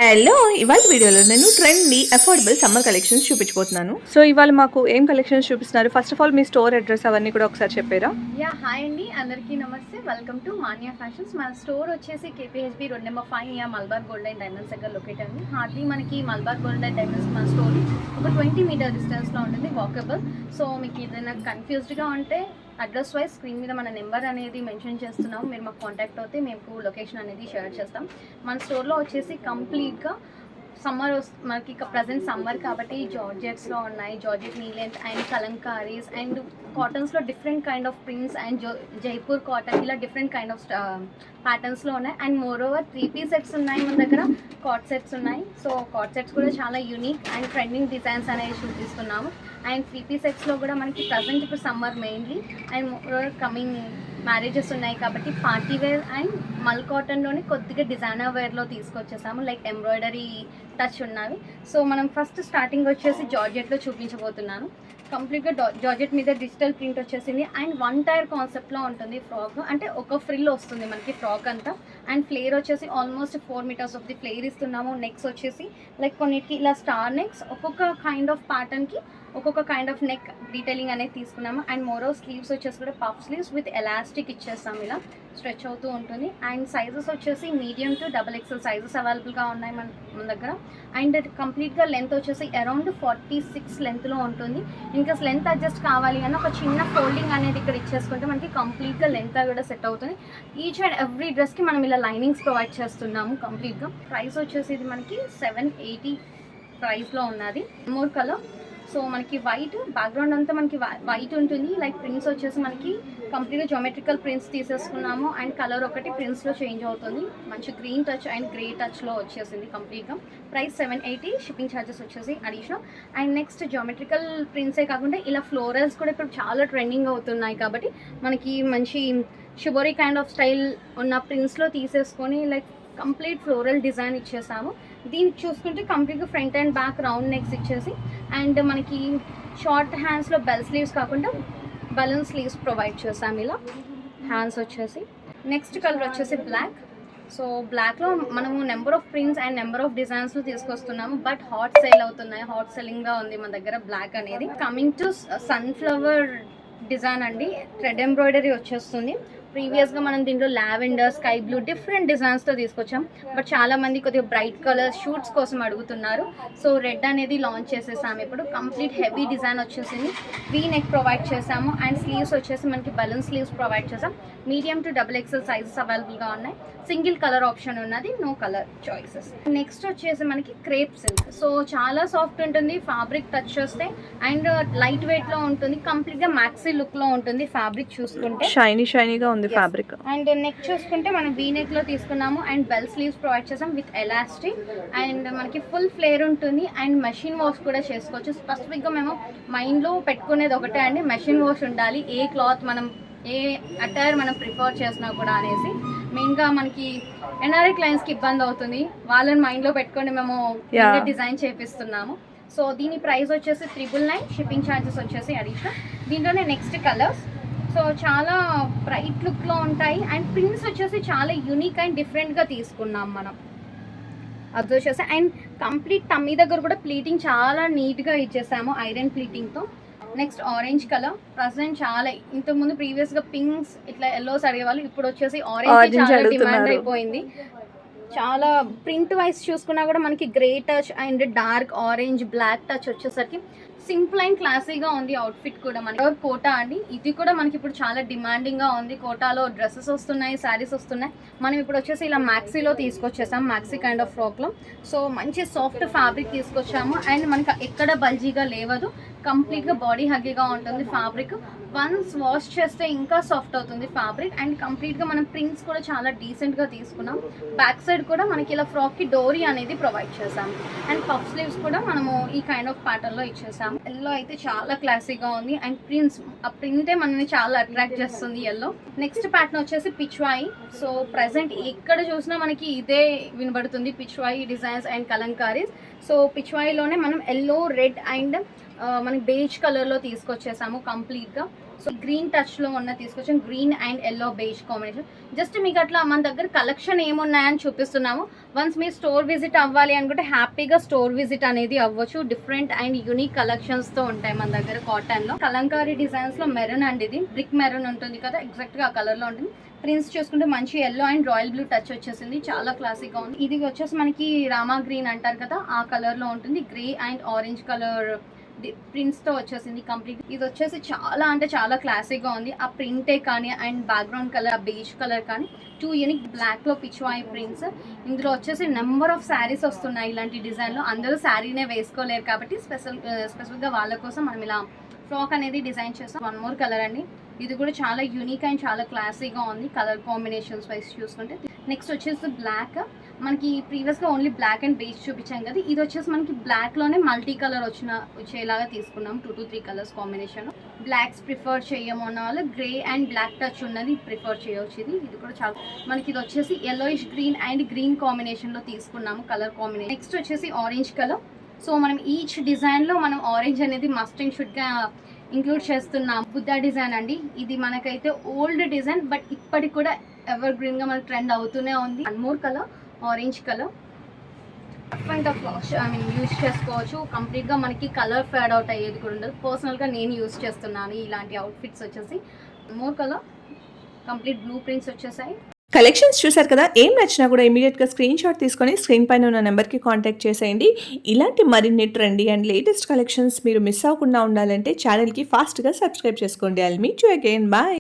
Hello, ఇవాళ వీడియోలో నేను ట్రెండీ అఫోర్డబుల్ సమ్మర్ కలెక్షన్స్ చూపించబోతున్నాను. సో ఇవాళ మాకు ఏం కలెక్షన్స్ చూపిస్తున్నారు? First of all me store address అవన్నీ కూడా ఒకసారి చెప్పారా? హాయ్ అండి, అందరికీ నమస్తే. Welcome to Manya fashions. మన స్టోర్ వచ్చేసి KPHB road number 5 Malabar gold and diamonds దగ్గర లొకేట్ అయింది. హార్డ్లీ మనకి మల్బార్ గోల్డ్ అండ్ డైమండ్స్ మన స్టోర్ ఒక 20 మీటర్ డిస్టెన్స్లో ఉంటుంది, వాకబుల్. సో మీకు ఏదైనా కన్ఫ్యూజ్డ్గా ఉంటే అడ్రస్ వైజ్ స్క్రీన్ మీద మన నెంబర్ అనేది మెన్షన్ చేస్తున్నాము. మీరు మాకు కాంటాక్ట్ అవుతే మేము లొకేషన్ అనేది షేర్ చేస్తాం. మన స్టోర్లో వచ్చేసి కంప్లీట్గా సమ్మర్ మనకి ప్రజెంట్ సమ్మర్ కాబట్టి జార్జెట్స్లో ఉన్నాయి, georgette knee length and kalamkaris and కాటన్స్లో different kind of prints and Jaipur cotton ఇలా డిఫరెంట్ కైండ్ ఆఫ్ ప్యాటర్న్స్లో ఉన్నాయి. అండ్ మోర్ ఓవర్ 3 సెట్స్ ఉన్నాయి మన దగ్గర, కాట్ సెట్స్ ఉన్నాయి. సో కాట్ సెట్స్ కూడా చాలా యూనిక్ అండ్ ట్రెండింగ్ డిజైన్స్ అనేవి చూపిస్తున్నాము. అండ్ 3 సెట్స్లో కూడా మనకి ప్రజెంట్ ఇప్పుడు summer mainly and more over coming marriages ఉన్నాయి కాబట్టి పార్టీ వేర్ అండ్ మల్ కాటన్లోనే కొద్దిగా డిజైనర్ వేర్లో తీసుకొచ్చేసాము, లైక్ ఎంబ్రాయిడరీ టచ్ ఉన్నవి. సో మనం ఫస్ట్ స్టార్టింగ్ వచ్చేసి జార్జెట్లో చూపించబోతున్నాను. కంప్లీట్గా జార్జెట్ మీద డిజిటల్ ప్రింట్ వచ్చేసింది అండ్ 1 టైర్ కాన్సెప్ట్లో ఉంటుంది ఫ్రాక్. అంటే ఒక ఫ్రిల్ వస్తుంది మనకి ఫ్రాక్ అంతా. అండ్ ఫ్లేర్ వచ్చేసి almost 4 meters of the flare ఇస్తున్నాము. నెక్స్ వచ్చేసి లైక్ కొన్నిటికి ఇలా స్టార్ నెక్స్, ఒక్కొక్క కైండ్ ఆఫ్ ప్యాటర్న్కి ఒక్కొక్క కైండ్ ఆఫ్ నెక్ డీటెయిలింగ్ అనేది తీసుకున్నాము. అండ్ మోరో స్లీవ్స్ వచ్చేసి కూడా పఫ్ స్లీవ్స్ విత్ ఎలాస్టిక్ ఇచ్చేస్తాము, ఇలా స్ట్రెచ్ అవుతూ ఉంటుంది. అండ్ సైజెస్ వచ్చేసి మీడియం టు XXL సైజెస్ అవైలబుల్గా ఉన్నాయి మన దగ్గర. అండ్ కంప్లీట్గా లెంత్ వచ్చేసి అరౌండ్ 46 లెంత్లో ఉంటుంది. ఇంకా లెంత్ అడ్జస్ట్ కావాలి అని ఒక చిన్న ఫోల్డింగ్ అనేది ఇక్కడ ఇచ్చేసుకుంటే మనకి కంప్లీట్గా లెంత్ కూడా సెట్ అవుతుంది. ఈచ్ అండ్ ఎవ్రీ డ్రెస్కి మనం ఇలా లైనింగ్స్ ప్రొవైడ్ చేస్తున్నాము కంప్లీట్గా. ప్రైస్ వచ్చేసి ఇది మనకి 780 ప్రైస్లో ఉన్నది. More colour. సో మనకి వైట్ బ్యాక్గ్రౌండ్ అంతా మనకి వైట్ ఉంటుంది. లైక్ ప్రింట్స్ వచ్చేసి మనకి కంప్లీట్గా జామెట్రికల్ ప్రింట్స్ తీసేసుకున్నాము. అండ్ కలర్ ఒకటి ప్రింట్స్లో చేంజ్ అవుతుంది, మంచి గ్రీన్ టచ్ అండ్ గ్రే టచ్లో వచ్చేసింది కంప్లీట్గా. ప్రైస్ 780, షిప్పింగ్ ఛార్జెస్ వచ్చేసి అడిషనల్. అండ్ నెక్స్ట్ జామెట్రికల్ ప్రింట్సే కాకుండా ఇలా ఫ్లోరల్స్ కూడా ఇప్పుడు చాలా ట్రెండింగ్ అవుతున్నాయి కాబట్టి మనకి మంచి షిబోరీ కైండ్ ఆఫ్ స్టైల్ ఉన్న ప్రింట్స్లో తీసేసుకొని లైక్ కంప్లీట్ ఫ్లోరల్ డిజైన్ ఇచ్చేసాము. దీన్ని చూసుకుంటే కంప్లీట్గా front and back round necks ఇచ్చేసి అండ్ మనకి షార్ట్ హ్యాండ్స్లో బెల్ స్లీవ్స్ కాకుండా బలూన్ స్లీవ్స్ ప్రొవైడ్ చేసాము ఇలా హ్యాండ్స్ వచ్చేసి. నెక్స్ట్ కలర్ వచ్చేసి బ్లాక్. సో బ్లాక్లో మనము number of prints and number of డిజైన్స్లో తీసుకొస్తున్నాము, బట్ హాట్ సేల్ అవుతున్నాయి, హాట్ సెల్లింగ్గా ఉంది మన దగ్గర బ్లాక్ అనేది. కమింగ్ టు సన్ఫ్లవర్ డిజైన్ అండి, థ్రెడ్ ఎంబ్రాయిడరీ వచ్చేస్తుంది. ప్రీవియస్గా మనం దీంట్లో లావెండర్, స్కై బ్లూ డిఫరెంట్ డిజైన్స్తో తీసుకొచ్చాం, బట్ చాలామంది కొద్దిగా బ్రైట్ కలర్ షూట్స్ కోసం అడుగుతున్నారు. సో రెడ్ అనేది లాంచ్ చేసేసాము ఇప్పుడు. కంప్లీట్ హెవీ డిజైన్ వచ్చేసింది, వీ నెక్ ప్రొవైడ్ చేసాము. అండ్ స్లీవ్స్ వచ్చేసి మనకి బలూన్ స్లీవ్స్ ప్రొవైడ్ చేసాం. మీడియం టు XXL సైజెస్ అవైలబుల్గా ఉన్నాయి. సింగిల్ కలర్ ఆప్షన్ ఉన్నది, నో కలర్ చాయిసెస్. నెక్స్ట్ వచ్చేసి మనకి క్రేప్ సిల్క్. సో చాలా సాఫ్ట్ ఉంటుంది, ఫ్యాబ్రిక్ టచ్ చేస్తే అండ్ లైట్ వెయిట్లో ఉంటుంది, కంప్లీట్గా మ్యాక్సీ లుక్లో ఉంటుంది. ఫ్యాబ్రిక్ చూసుకుంటే షైనీగా ఉంది ఫ్యాబ్రిక్. అండ్ నెక్ చూసుకుంటే మనం వీ నెక్ లో తీసుకున్నాము అండ్ బెల్ స్లీవ్స్ ప్రొవైడ్ చేసాం విత్ ఎలాస్టిక్. అండ్ మనకి ఫుల్ ఫ్లేర్ ఉంటుంది అండ్ మెషిన్ వాష్ కూడా చేసుకోవచ్చు. స్పెసిఫిక్గా మేము మైండ్లో పెట్టుకునేది ఒకటే అండి, మెషిన్ వాష్ ఉండాలి. ఏ క్లాత్ మనం ఏ అటైర్ మనం ప్రిఫర్ చేసినా కూడా అనేసి. మెయిన్గా మనకి ఎన్ఆర్ఐ క్లయింట్స్కి ఇబ్బంది అవుతుంది, వాళ్ళని మైండ్లో పెట్టుకొని మేము డిజైన్ చేపిస్తున్నాము. సో దీని ప్రైస్ వచ్చేసి 999, షిప్పింగ్ ఛార్జెస్ వచ్చేసి అడిషనల్. దీంట్లోనే నెక్స్ట్ కలర్స్. సో చాలా బ్రైట్ లుక్లో ఉంటాయి అండ్ ప్రింట్స్ వచ్చేసి చాలా యూనిక్ అండ్ డిఫరెంట్గా తీసుకున్నాం మనం అబ్జర్వ్ చేసి. అండ్ కంప్లీట్ టమ్మీ దగ్గర కూడా ప్లీటింగ్ చాలా నీట్గా ఇచ్చేసాము ఐరన్ ప్లీటింగ్తో. Next orange colour. ప్రజెంట్ చాలా ఇంతకుముందు ప్రీవియస్గా పింక్స్ ఇట్లా ఎల్లోస్ అడిగేవాళ్ళు, ఇప్పుడు వచ్చేసి ఆరెంజ్ చాలా డిమాండ్ అయిపోయింది. చాలా ప్రింట్ వైజ్ చూసుకున్నా కూడా మనకి grey touch and dark orange black touch వచ్చేసరికి సింపుల్ అండ్ క్లాసీగా ఉంది అవుట్ఫిట్ కూడా. మనకి కోటా అండి, ఇది కూడా మనకి ఇప్పుడు చాలా డిమాండింగ్గా ఉంది. కోటాలో డ్రెస్సెస్ వస్తున్నాయి, శారీస్ వస్తున్నాయి. మనం ఇప్పుడు వచ్చేసి ఇలా మ్యాక్సీలో తీసుకొచ్చేసాం, మ్యాక్సీ కైండ్ ఆఫ్ ఫ్రాక్లో. సో మంచి సాఫ్ట్ ఫ్యాబ్రిక్ తీసుకొచ్చాము అండ్ మనకి ఎక్కడ బల్జీగా లేవదు, కంప్లీట్గా బాడీ హగ్గీగా ఉంటుంది ఫ్యాబ్రిక్. వన్స్ వాష్ చేస్తే ఇంకా సాఫ్ట్ అవుతుంది ఫ్యాబ్రిక్. అండ్ కంప్లీట్గా మనం ప్రింట్స్ కూడా చాలా డీసెంట్గా తీసుకున్నాం. బ్యాక్ సైడ్ కూడా మనకి ఇలా ఫ్రాక్కి డోరీ అనేది ప్రొవైడ్ చేసాము. అండ్ పఫ్ స్లీవ్స్ కూడా మనము ఈ కైండ్ ఆఫ్ ప్యాటర్న్లో ఇచ్చేసాము. ఎల్లో అయితే చాలా క్లాసీగా ఉంది అండ్ ప్రింట్స్, ఆ ప్రింటే మనల్ని చాలా అట్రాక్ట్ చేస్తుంది ఎల్లో. నెక్స్ట్ ప్యాటర్న్ వచ్చేసి పిచ్వాయి. సో ప్రజెంట్ ఎక్కడ చూసినా మనకి ఇదే వినబడుతుంది, pichwai designs and kalamkaris. So పిచ్వాయిలోనే మనం ఎల్లో, రెడ్ అండ్ మనకి బేజ్ కలర్లో తీసుకొచ్చేసాము కంప్లీట్గా. సో గ్రీన్ టచ్ లో ఉన్న తీసుకొచ్చాం, green and yellow beige combination. Just మీకు అట్లా మన దగ్గర కలెక్షన్ ఏమున్నాయని చూపిస్తున్నాము. వన్స్ మీరు స్టోర్ విజిట్ అవ్వాలి అనుకుంటే హ్యాపీగా స్టోర్ విజిట్ అనేది అవ్వచ్చు. డిఫరెంట్ అండ్ యూనిక్ కలెక్షన్స్ తో ఉంటాయి మన దగ్గర. కాటన్ లో కలంకారీ డిజైన్స్ లో మెరూన్ అండి, ఇది బ్రిక్ మెరూన్ ఉంటుంది కదా, ఎగ్జాక్ట్ గా ఆ కలర్ లో ఉంటుంది. ప్రింట్స్ చూసుకుంటే మంచి yellow and royal blue touch వచ్చేసింది, చాలా క్లాసిక్ గా ఉంది. ఇది వచ్చేసి మనకి రామా గ్రీన్ అంటారు కదా, ఆ కలర్ లో ఉంటుంది. Grey and orange colour prints తో వచ్చేసింది కంప్లీట్. ఇది వచ్చేసి చాలా అంటే చాలా క్లాసిక్ గా ఉంది. ఆ ప్రింటే కానీ and background colour beige colour కానీ టూ యూనిక్. బ్లాక్ లో పిచ్వాయి ప్రింట్స్. ఇందులో వచ్చేసి నెంబర్ ఆఫ్ శారీస్ వస్తున్నాయి ఇలాంటి డిజైన్ లో. అందరూ శారీనే వేసుకోలేరు కాబట్టి స్పెసిఫిక్ గా వాళ్ళ కోసం మనం ఇలా ఫ్రాక్ అనేది డిజైన్ చేస్తాం. వన్ మోర్ కలర్ అండి, ఇది కూడా చాలా యూనిక్ అండ్ చాలా క్లాసీగా ఉంది కలర్ కాంబినేషన్స్ వైస్ చూసుకుంటే. నెక్స్ట్ వచ్చేసి బ్లాక్. మనకి ప్రీవియస్ గా ఓన్లీ బ్లాక్ అండ్ బేజ్ చూపించాం కదా, ఇది వచ్చేసి మనకి బ్లాక్ లోనే మల్టీ కలర్ వచ్చేలాగా తీసుకున్నాం. 2 to 3 colours combination. Blocks prefer చేయము అన్న వాళ్ళు గ్రే అండ్ బ్లాక్ టచ్ ఉన్నది ప్రిఫర్ చేయవచ్చు. ఇది కూడా చాలా మనకి ఇది వచ్చేసి yellowish green and green combination లో తీసుకున్నాము కలర్ కాంబినేషన్. నెక్స్ట్ వచ్చేసి ఆరెంజ్ కలర్. సో మనం ఈచ్ డిజైన్ లో మనం ఆరెంజ్ అనేది మస్ట్ అండ్ షుడ్ గా ఇంక్లూడ్ చేస్తున్నాం. బుద్ధా డిజైన్ అండి, ఇది మనకైతే ఓల్డ్ డిజైన్ బట్ ఇప్పటికి కూడా ఎవర్ గ్రీన్ గా మనకి ట్రెండ్ అవుతూనే ఉంది. One more colour orange colour. Use చేసుకోవచ్చు. కంప్లీట్ గా మనకి కలర్ ఫేడ్ అవుట్ అయ్యేది కూడా ఉండదు. పర్సనల్ గా నేను యూజ్ చేస్తున్నాను ఇలాంటి అవుట్ ఫిట్స్ వచ్చేసి. More colour complete blue prints వచ్చేసాయి. కలెక్షన్స్ చూసారు కదా, ఏం నచ్చినా కూడా ఇమీడియట్గా స్క్రీన్ షాట్ తీసుకొని స్క్రీన్ పైన ఉన్న నెంబర్కి కాంటాక్ట్ చేసేయండి. ఇలాంటి మరిన్ని ట్రెండీ అండ్ లేటెస్ట్ కలెక్షన్స్ మీరు మిస్ అవ్వకుండా ఉండాలంటే ఛానల్కి ఫాస్ట్గా సబ్స్క్రైబ్ చేసుకోండి. I'll meet you again. Bye.